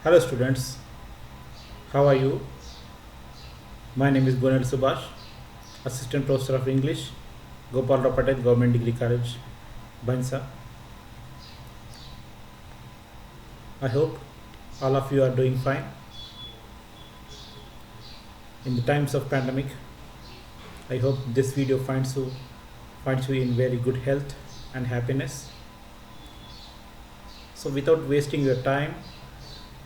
Hello students, how are you? My name is Gunal Subhash, Assistant Professor of English, Gopal Rao Patel Government Degree College, Bansa. I hope all of you are doing fine. In the times of pandemic, I hope this video finds you in very good health and happiness. So without wasting your time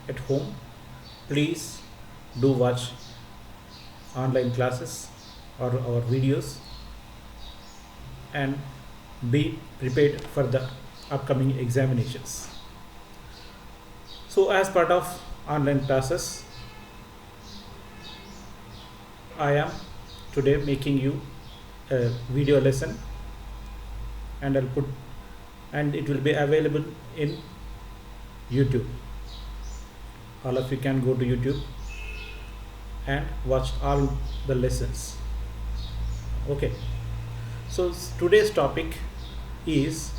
at home, please do watch online classes or our videos and be prepared for the upcoming examinations. So as part of online classes, I am today making you a video lesson and it will be available in YouTube. All of you can go to YouTube and watch all the lessons. Okay, so today's topic is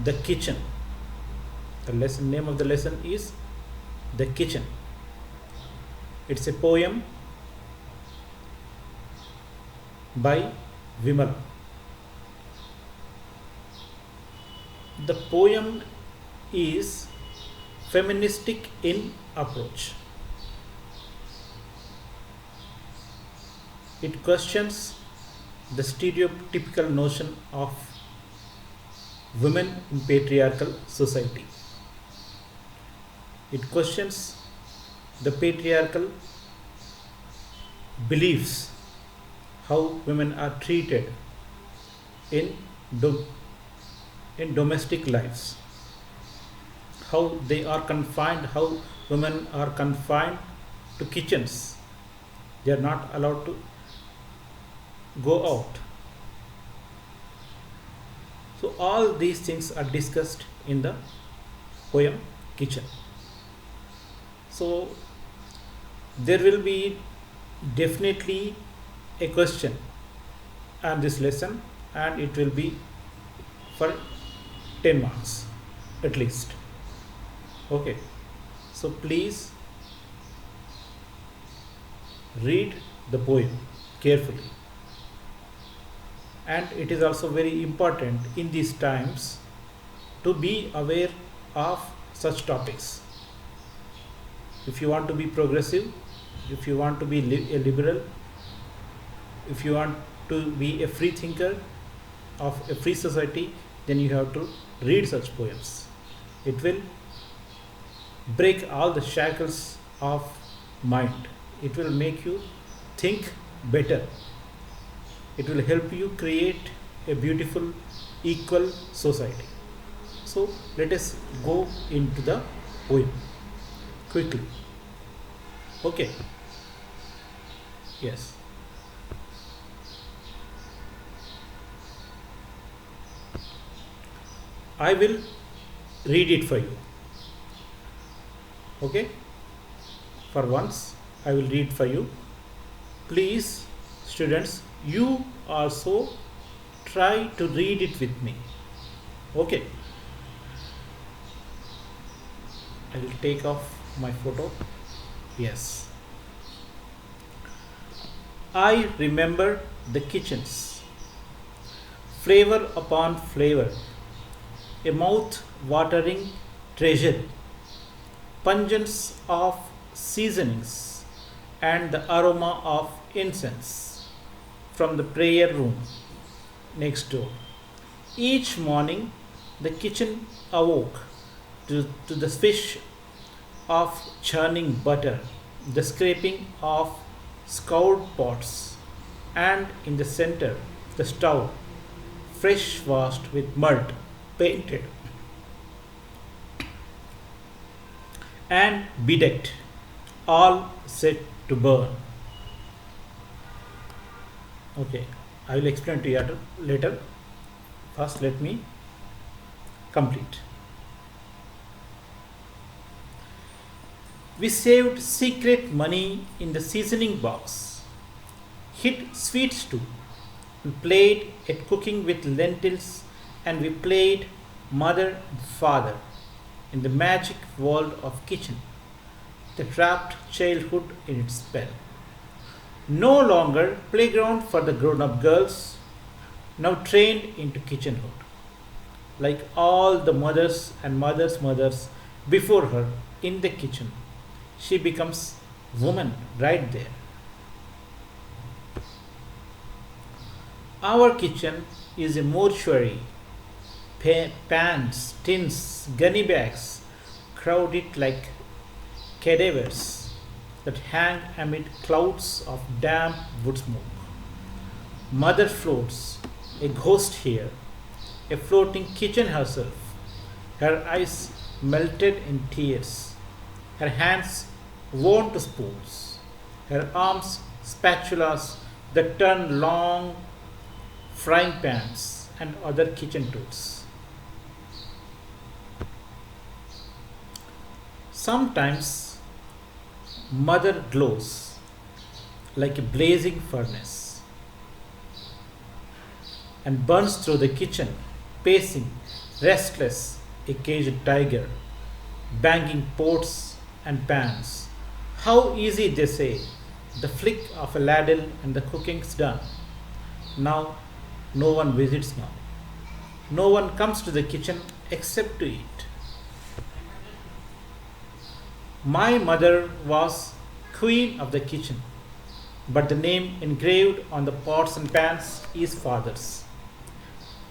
the kitchen. The name of the lesson is The Kitchen. It's a poem by Vimala. The poem is feministic in approach. It questions the stereotypical notion of women in patriarchal society. It questions the patriarchal beliefs, how women are treated in domestic lives, how they are confined, how women are confined to kitchens. They are not allowed to go out. So all these things are discussed in the poem Kitchen. So there will be definitely a question on this lesson, and it will be for 10 marks at least. Okay, so please read the poem carefully. And it is also very important in these times to be aware of such topics. If you want to be progressive, if you want to be a liberal, if you want to be a free thinker of a free society, then you have to read such poems. It will break all the shackles of mind. It will make you think better. It will help you create a beautiful, equal society. So let us go into the poem quickly. Okay. Yes. I will read it for you. Okay. For once, I will read for you. Please, students, you also try to read it with me. Okay. I will take off my photo. Yes. I remember the kitchens, flavor upon flavor, a mouth-watering treasure, pungence of seasonings, and the aroma of incense from the prayer room next door. Each morning, the kitchen awoke to the swish of churning butter, the scraping of scoured pots, and in the center, the stove, fresh washed with mud, painted, and bedecked, all set to burn. Okay, I will explain to you later. First, let me complete. We saved secret money in the seasoning box, hid sweets too. We played at cooking with lentils, and we played mother and father. in the magic world of kitchen, the trapped childhood in its spell. No longer playground for the grown-up girls, now trained into kitchenhood. Like all the mothers and mothers' mothers before her in the kitchen, she becomes woman right there. Our kitchen is a mortuary. Pans, tins, gunny bags crowd it like cadavers that hang amid clouds of damp wood smoke. Mother floats, a ghost here, a floating kitchen herself, her eyes melted in tears, her hands worn to spoons, her arms spatulas that turn long frying pans and other kitchen tools. Sometimes mother glows like a blazing furnace and burns through the kitchen, pacing, restless, a caged tiger, banging pots and pans. How easy, they say, the flick of a ladle and the cooking's done. Now, no one visits now. No one comes to the kitchen except to eat. My mother was queen of the kitchen, but the name engraved on the pots and pans is father's.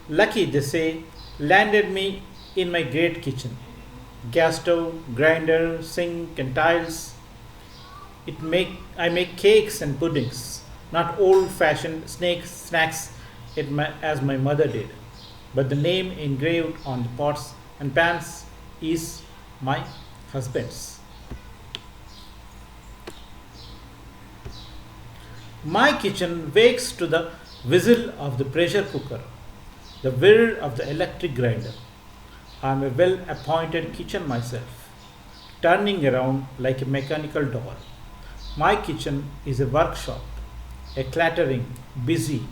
Lucky, they say, landed me in my great kitchen. Gas stove, grinder, sink, and tiles. I make cakes and puddings, not old-fashioned snacks as my mother did, but the name engraved on the pots and pans is my husband's. My kitchen wakes to the whistle of the pressure cooker, the whir of the electric grinder. I am a well appointed kitchen myself, turning around like a mechanical doll. My kitchen is a workshop, a clattering, busy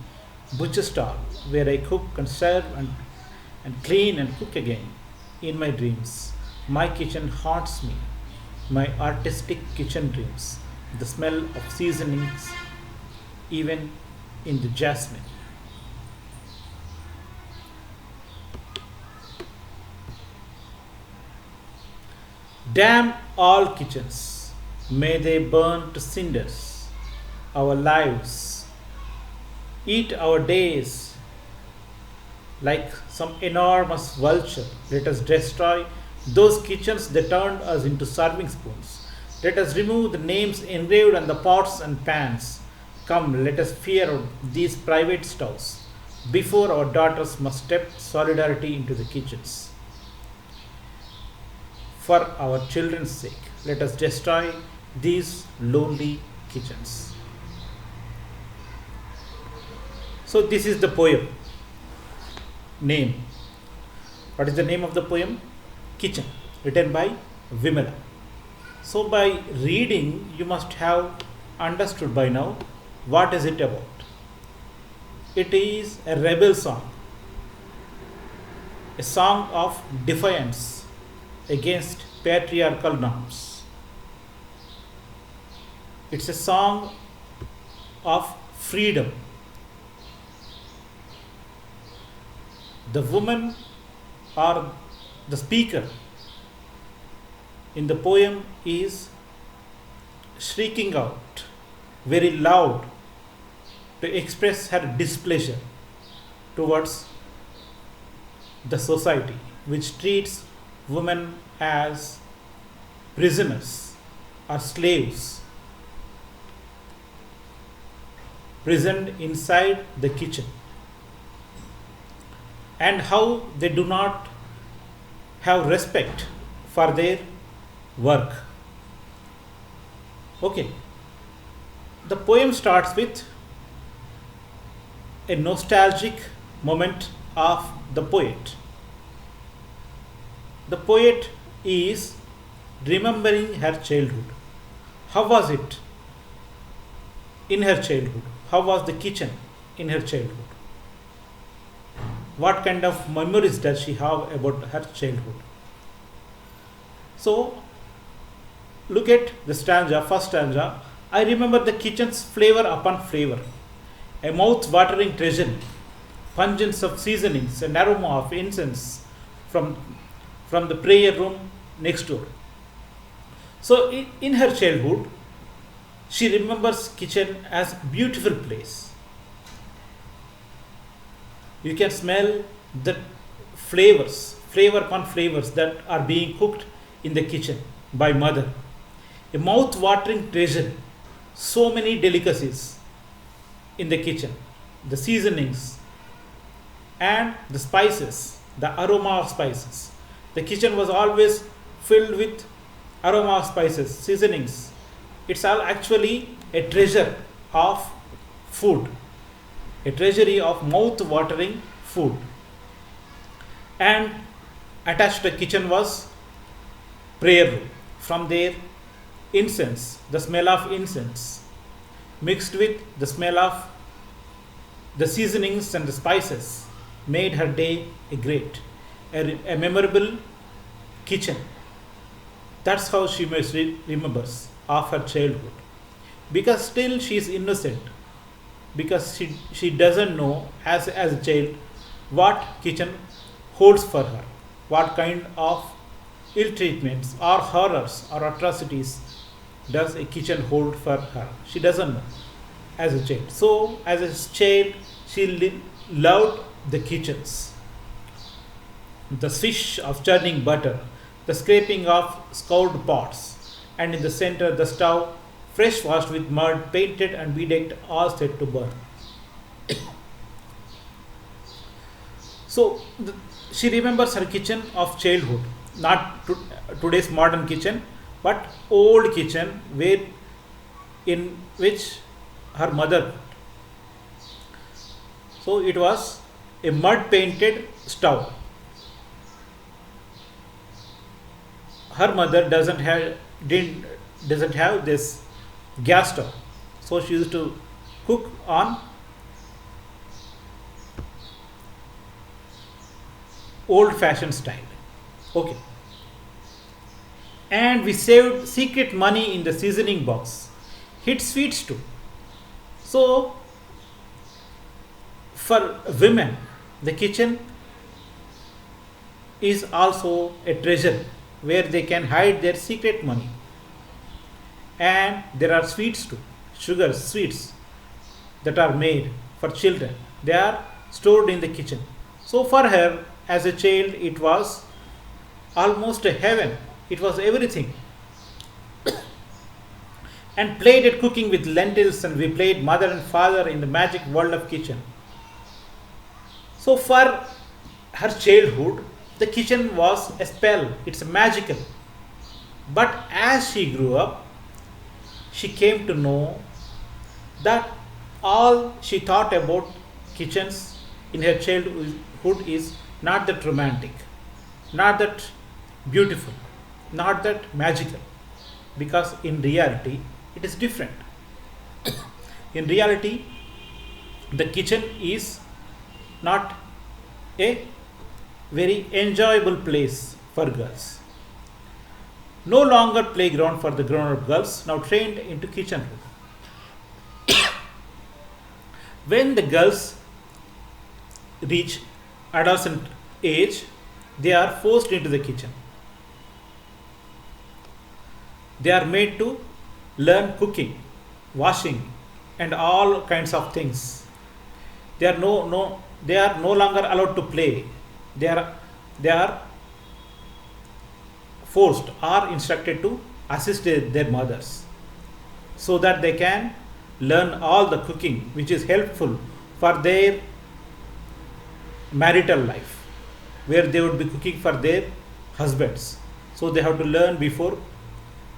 butcher stall where I cook and serve and clean and cook again. In my dreams, my kitchen haunts me, my artistic kitchen dreams, the smell of seasonings, even in the jasmine. Damn all kitchens, may they burn to cinders. Our lives, eat our days like some enormous vulture. Let us destroy those kitchens that turned us into serving spoons. Let us remove the names engraved on the pots and pans. Come, let us fear these private stoves before our daughters must step solidarity into the kitchens. For our children's sake, let us destroy these lonely kitchens. So, this is the poem name. What is the name of the poem? Kitchen, written by Vimala. So, by reading, you must have understood by now what is it about. It is a rebel song, a song of defiance against patriarchal norms. It's a song of freedom. The woman or the speaker in the poem is shrieking out very loud to express her displeasure towards the society which treats women as prisoners or slaves prisoned inside the kitchen, and how they do not have respect for their work. Okay, the poem starts with a nostalgic moment of the poet. The poet is remembering her childhood. How was it in her childhood? How was the kitchen in her childhood? What kind of memories does she have about her childhood? So look at the stanza, first stanza. I remember the kitchen's flavor upon flavor, a mouth-watering treasury, pungence of seasonings and aroma of incense from, from the prayer room next door. So in her childhood, she remembers kitchen as beautiful place. You can smell the flavor upon flavors that are being cooked in the kitchen by mother. A mouth-watering treasure, so many delicacies in the kitchen, the seasonings and the spices, the aroma of spices. The kitchen was always filled with aroma of spices, seasonings. It's all actually a treasure of food, a treasury of mouth-watering food. And attached to the kitchen was prayer room. From there, incense, the smell of incense, mixed with the smell of the seasonings and the spices, made her day a memorable kitchen. That's how she remembers of her childhood. Because still she is innocent, because she doesn't know as a child what kitchen holds for her, what kind of ill treatments or horrors or atrocities does a kitchen hold for her. She doesn't know as a child. So as a child, she loved the kitchens, the swish of churning butter, the scraping of scoured pots, and in the center the stove, fresh washed with mud, painted and bedecked, all set to burn. So she remembers her kitchen of childhood, not today's modern kitchen, but old kitchen where in which her mother. So it was a mud painted stove. Her mother doesn't have this gas stove, so she used to cook on old fashioned style. Okay. And we saved secret money in the seasoning box. Hit sweets too. So for women, the kitchen is also a treasure where they can hide their secret money. And there are sweets too, sugars, sweets that are made for children. They are stored in the kitchen. So for her, as a child, it was almost a heaven. It was everything. And played at cooking with lentils, and we played mother and father in the magic world of kitchen. So for her childhood, the kitchen was a spell. It's magical. But as she grew up, she came to know that all she thought about kitchens in her childhood is not that romantic, not that beautiful, not that magical, because in reality it is different. In reality, the kitchen is not a very enjoyable place for girls. No longer playground for the grown-up girls, now trained into kitchen. When the girls reach adolescent age, they are forced into the kitchen. They are made to learn cooking, washing, and all kinds of things. They are they are no longer allowed to play. They are forced or instructed to assist their mothers, so that they can learn all the cooking which is helpful for their marital life, where they would be cooking for their husbands. So they have to learn before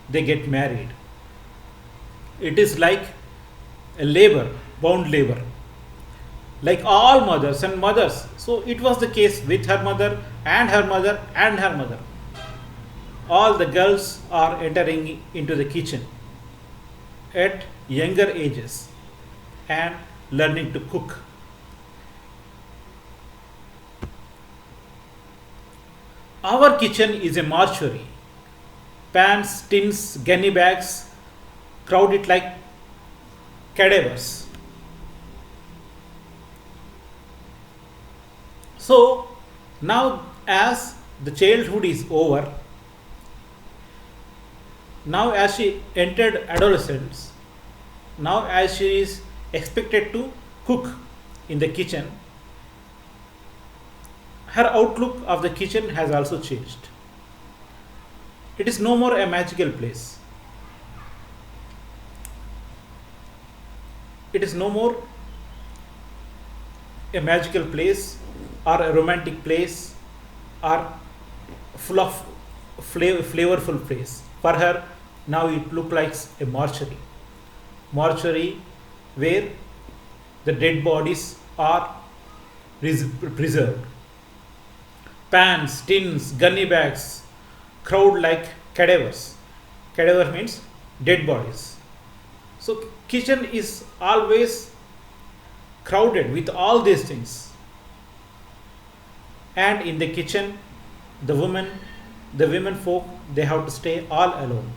they get married. It is like a labor, bound labor, like all mothers and mothers. So it was the case with her mother and her mother and her mother. All the girls are entering into the kitchen at younger ages and learning to cook. Our kitchen is a mortuary pans, tins, gunny bags crowd it like cadavers. So now, as the childhood is over, now as she entered adolescence, now as she is expected to cook in the kitchen, her outlook of the kitchen has also changed. It is no more a magical place. It is no more a magical place or a romantic place or full of flavorful place. For her, now it looks like a mortuary. Mortuary where the dead bodies are preserved. Pans, tins, gunny bags crowd like cadavers. Cadaver means dead bodies. So kitchen is always crowded with all these things. And in the kitchen, the women folk, they have to stay all alone.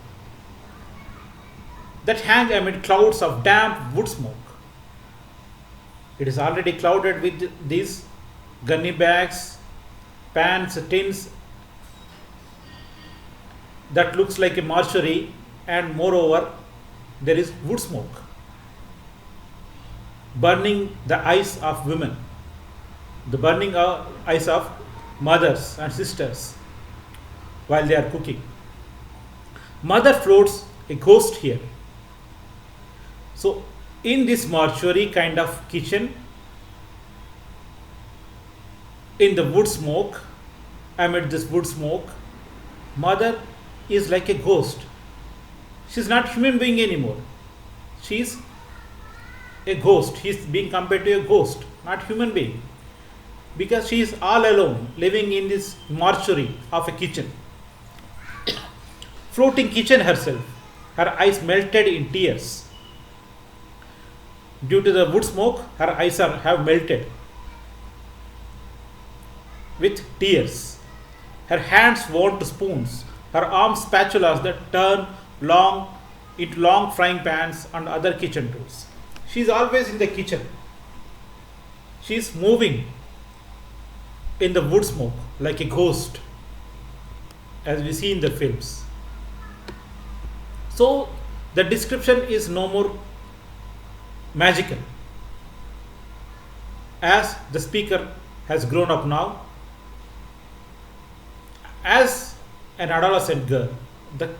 That hang amid clouds of damp wood smoke. It is already clouded with these gunny bags, pans, tins, that looks like a mortuary, and moreover there is wood smoke burning the eyes of women, the burning eyes of mothers and sisters while they are cooking. Mother floats a ghost here. So in this mortuary kind of kitchen, in the wood smoke, amid this wood smoke, mother is like a ghost. She is not human being anymore. She is a ghost. He is being compared to a ghost, not human being, because she is all alone, living in this mortuary of a kitchen. Floating kitchen herself, her eyes melted in tears. Due to the wood smoke, her eyes have melted with tears. Her hands worn to spoons, her arms spatulas that turn long into long frying pans and other kitchen tools. She is always in the kitchen. She is moving in the wood smoke like a ghost, as we see in the films. So the description is no more magical. As the speaker has grown up now, as an adolescent girl, the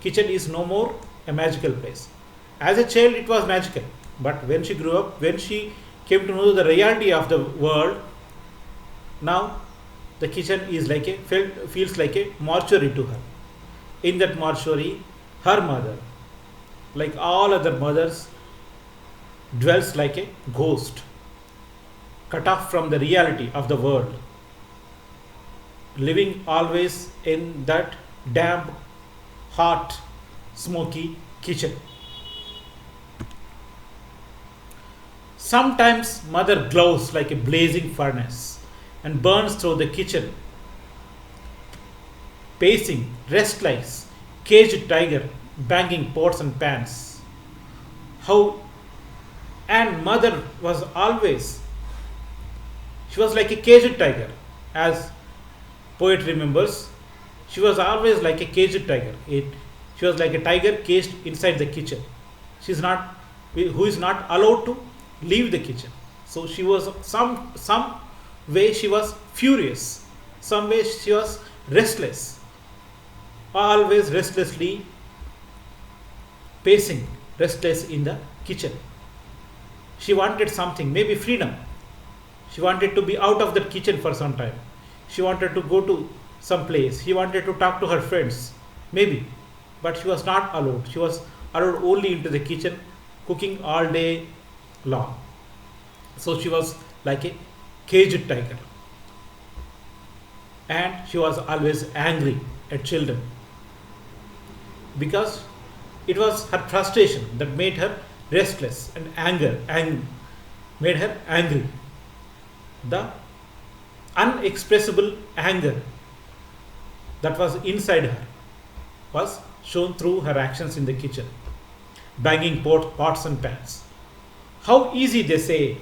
kitchen is no more a magical place. As a child, it was magical, but when she grew up, when she came to know the reality of the world, now the kitchen is like feels like a mortuary to her. In that mortuary, her mother, like all other mothers, dwells like a ghost, cut off from the reality of the world, living always in that damp, hot, smoky kitchen. Sometimes mother glows like a blazing furnace and burns through the kitchen, pacing, restless, caged tiger, banging pots and pans. How and mother was always, she was like a caged tiger, as poet remembers. She was always like a caged tiger. She was like a tiger caged inside the kitchen. She is not, who is not allowed to leave the kitchen. So she was some way she was furious, some way she was restless, always restlessly pacing, restless in the kitchen. She wanted something, maybe freedom. She wanted to be out of the kitchen for some time. She wanted to go to some place. She wanted to talk to her friends, maybe, but she was not allowed. She was allowed only into the kitchen, cooking all day long. So she was like a caged tiger, and she was always angry at children, because it was her frustration that made her restless, and made her angry. The unexpressible anger that was inside her was shown through her actions in the kitchen, banging pots and pans. How easy, they say,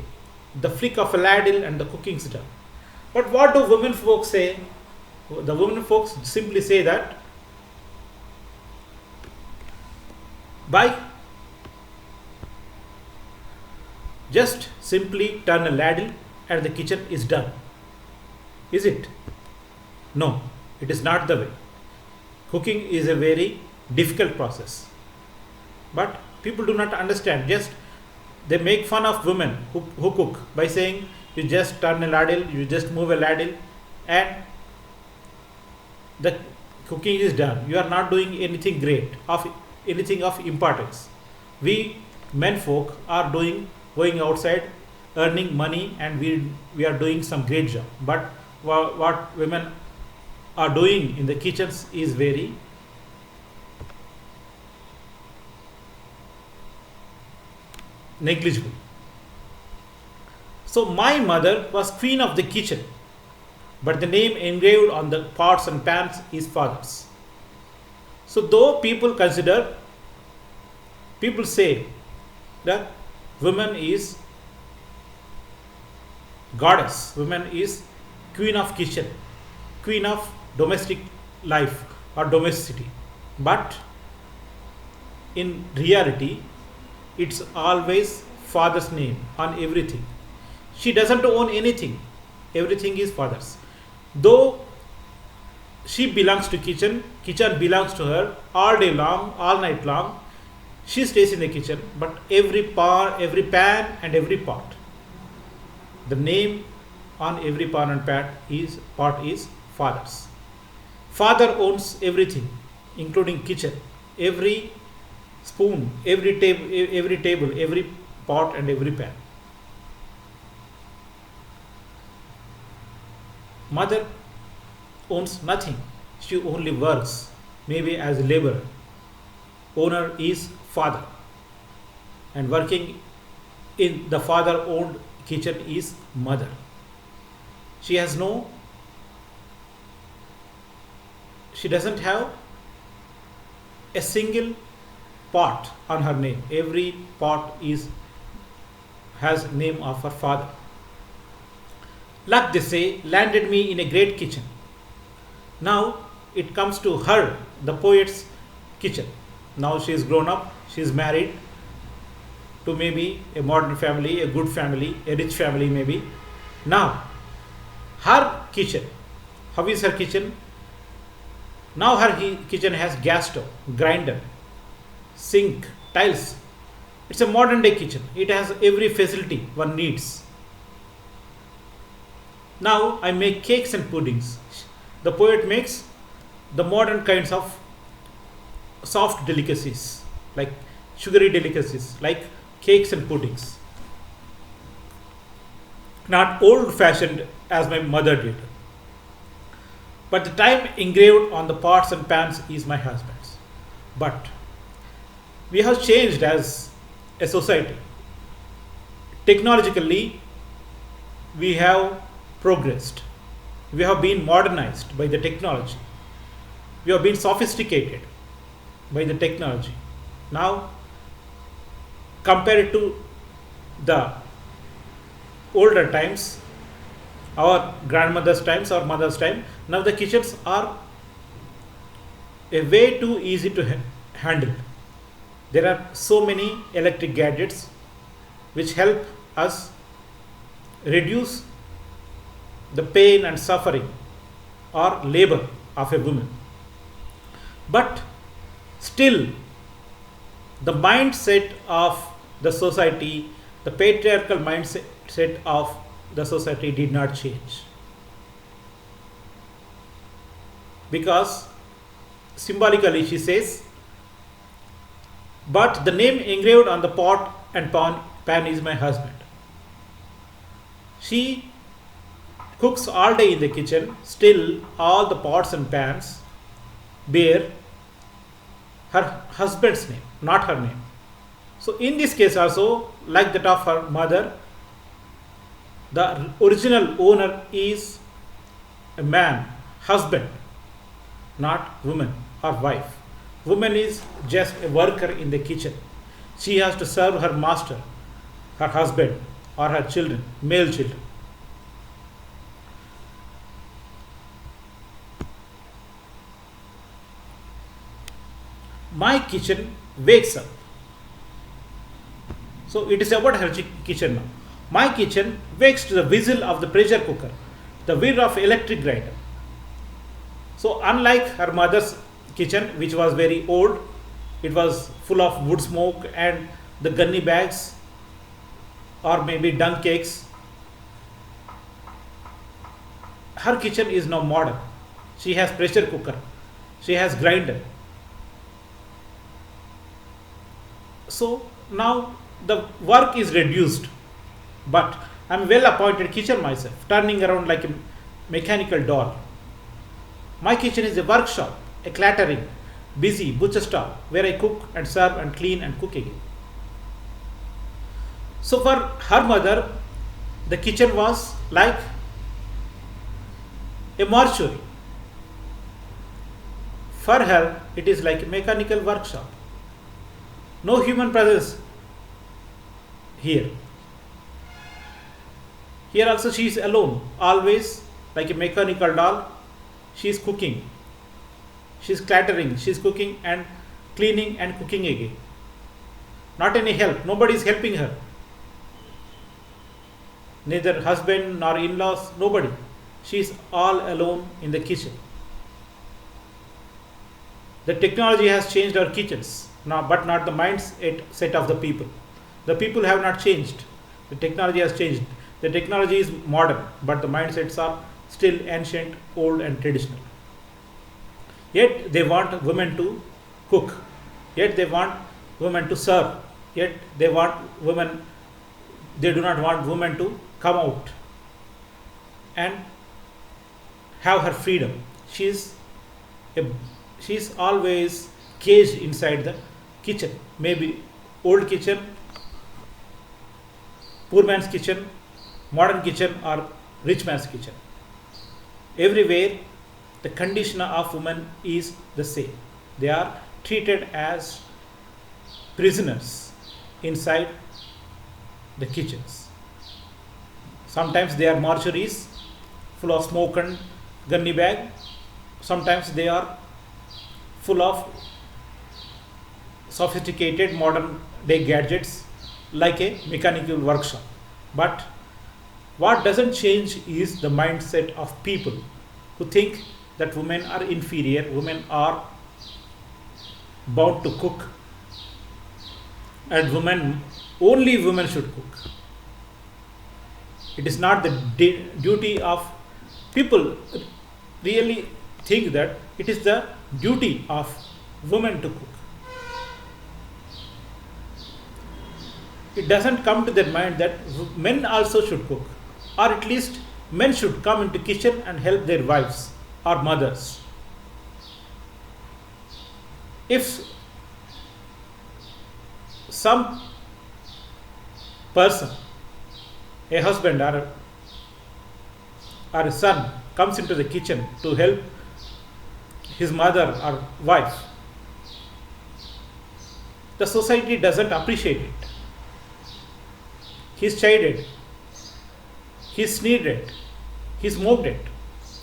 the flick of a ladle and the cooking's done. But what do women folks say? The women folks simply say that by just simply turn a ladle and the kitchen is done. Is it? No, it is not the way. Cooking is a very difficult process. But people do not understand. Just they make fun of women who cook by saying you just turn a ladle, you just move a ladle, and the cooking is done. You are not doing anything great, of anything of importance. We men folk are going outside, earning money, and we are doing some great job. But what women are doing in the kitchens is very negligible. So my mother was queen of the kitchen, but the name engraved on the pots and pans is father's. So though people say that woman is goddess, woman is queen of kitchen, queen of domestic life or domesticity, but in reality it's always father's name on everything. She doesn't own anything, everything is father's. Though she belongs to kitchen belongs to her all day long, all night long. She stays in the kitchen, but every pan and every pot, the name on every pan and pot is father's. Father owns everything, including kitchen, every spoon, every table, every pot and every pan. Mother owns nothing. She only works, maybe as a laborer. Owner is father, and working in the father owned kitchen is mother. She doesn't have a single pot on her name. Every pot has name of her father. Luck, they say, landed me in a great kitchen. Now it comes to her, the poet's kitchen. Now she is grown up, she is married to maybe a modern family, a good family, a rich family maybe. Now her kitchen, how is her kitchen? Now her kitchen has gas stove, grinder, sink, tiles. It's a modern day kitchen. It has every facility one needs. Now I make cakes and puddings. The poet makes the modern kinds of soft delicacies, like sugary delicacies, like cakes and puddings. Not old fashioned as my mother did. But the time engraved on the pots and pans is my husband's. But we have changed as a society. Technologically, we have progressed. We have been modernized by the technology. We have been sophisticated by the technology. Now, compared to the older times, our grandmother's times, our mother's time, now the kitchens are a way too easy to handle. There are so many electric gadgets which help us reduce the pain and suffering or labor of a woman. But still, the mindset of the society, the patriarchal mindset of the society did not change. Because symbolically she says, but the name engraved on the pot and pan is my husband. She cooks all day in the kitchen, still all the pots and pans bear her husband's name, not her name. So in this case also, like that of her mother, the original owner is a man, husband, not woman or wife. Woman is just a worker in the kitchen. She has to serve her master, her husband, or her children, male children. My kitchen wakes up. So it is about her kitchen now. My kitchen wakes to the whistle of the pressure cooker, the whir of electric grinder. So unlike her mother's kitchen, which was very old, it was full of wood smoke and the gunny bags or maybe dung cakes. Her kitchen is now modern. She has pressure cooker. She has grinder. So now the work is reduced, but I'm well appointed kitchen myself, turning around like a mechanical doll. My kitchen is a workshop, a clattering, busy butcher stall where I cook and serve and clean and cook again. So for her mother, the kitchen was like a mortuary. For her, it is like a mechanical workshop. No human presence here. Here also she is alone, always like a mechanical doll. She is cooking, she is clattering, she is cooking and cleaning and cooking again. Not any help, nobody is helping her. Neither husband nor in-laws, nobody. She is all alone in the kitchen. The technology has changed our kitchens, now, but not the mindset of the people. The people have not changed. The technology has changed. The technology is modern, but the mindsets are still ancient, old, and traditional. Yet they want women to cook. Yet they want women to serve. Yet they want women. They do not want women to come out and have her freedom. She is always caged inside the kitchen. Maybe old kitchen, poor man's kitchen, modern kitchen, or rich man's kitchen. Everywhere the condition of women is the same. They are treated as prisoners inside the kitchens. Sometimes they are mortuaries full of smoke and gunny bag. Sometimes they are full of sophisticated modern day gadgets like a mechanical workshop. But what doesn't change is the mindset of people who think that women are inferior, women are bound to cook, and only women should cook. It is not the duty of people really think that it is the duty of women to cook. It doesn't come to their mind that men also should cook, or at least men should come into kitchen and help their wives or mothers. If some person, a husband or a son, comes into the kitchen to help his mother or wife, the society doesn't appreciate it. He is chided, he is sneered at, he is mocked at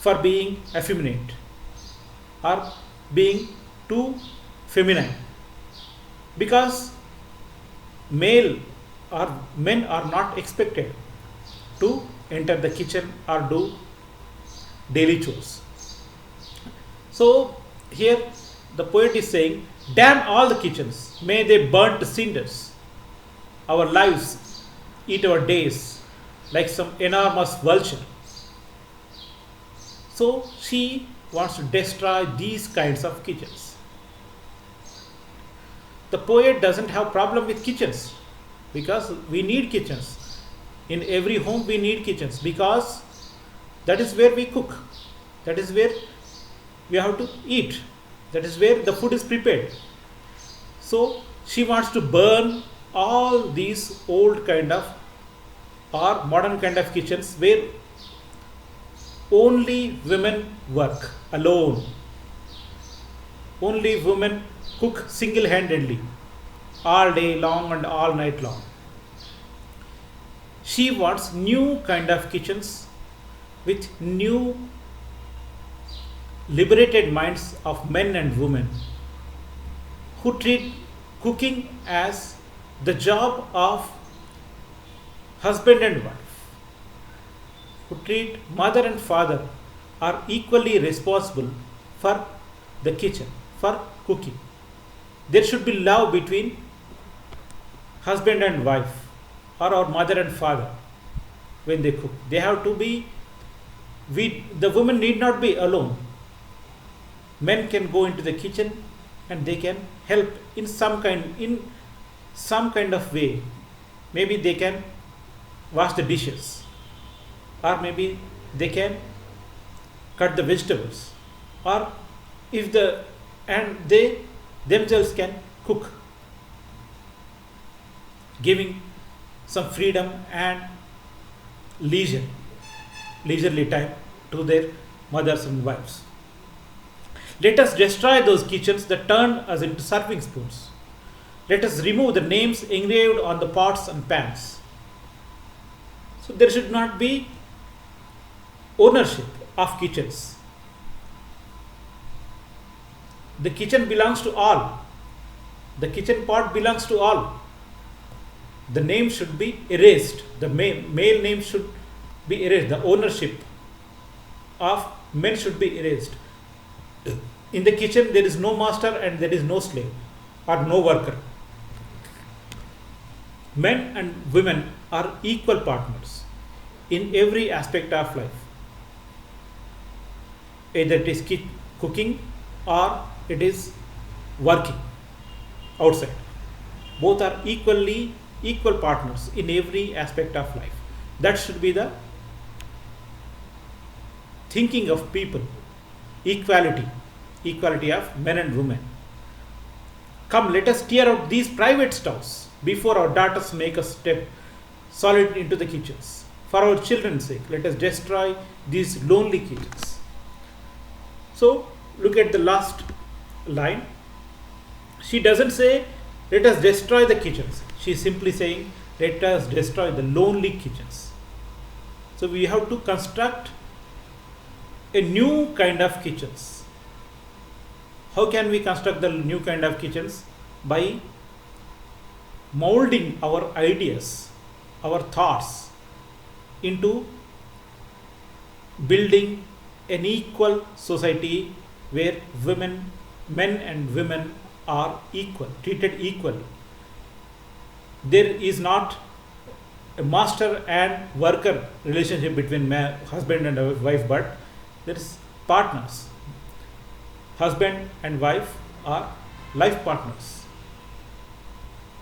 for being effeminate or being too feminine, because male or men are not expected to enter the kitchen or do daily chores. So here the poet is saying, damn all the kitchens, may they burn to cinders. Our lives eat our days like some enormous vulture. So she wants to destroy these kinds of kitchens. The poet doesn't have problem with kitchens, because we need kitchens. In every home we need kitchens, because that is where we cook. That is where we have to eat. That is where the food is prepared. So she wants to burn all these old kind of or modern kind of kitchens where only women work alone. Only women cook single-handedly all day long and all night long. She wants new kind of kitchens with new liberated minds of men and women who treat cooking as the job of husband and wife, who treat mother and father are equally responsible for the kitchen, for cooking. There should be love between husband and wife or our mother and father when they cook. They have to be, the women need not be alone. Men can go into the kitchen and they can help in some kind of way. Maybe they can wash the dishes, or maybe they can cut the vegetables, or if they themselves can cook, giving some freedom and leisurely time to their mothers and wives. Let us destroy those kitchens that turn us into serving spoons. Let us remove the names engraved on the pots and pans. So there should not be ownership of kitchens. The kitchen belongs to all. The kitchen pot belongs to all. The name should be erased. The male name should be erased. The ownership of men should be erased. In the kitchen, there is no master and there is no slave or no worker. Men and women are equal partners in every aspect of life. Either it is cooking or it is working outside. Both are equal partners in every aspect of life. That should be the thinking of people. Equality of men and women. Come, let us tear out these private stoves before our daughters make us step solid into the kitchens. For our children's sake, let us destroy these lonely kitchens. So, look at the last line. She doesn't say, let us destroy the kitchens. She is simply saying, let us destroy the lonely kitchens. So, we have to construct a new kind of kitchens. How can we construct the new kind of kitchens? By molding our ideas, our thoughts into building an equal society where men and women are equal, treated equally. There is not a master and worker relationship between husband and wife, but there is partners. Husband and wife are life partners,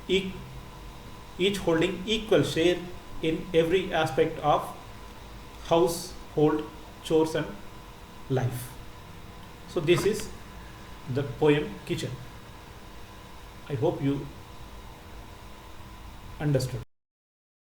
each holding equal share in every aspect of household chores and life. So this is the poem Kitchen. I hope you understood.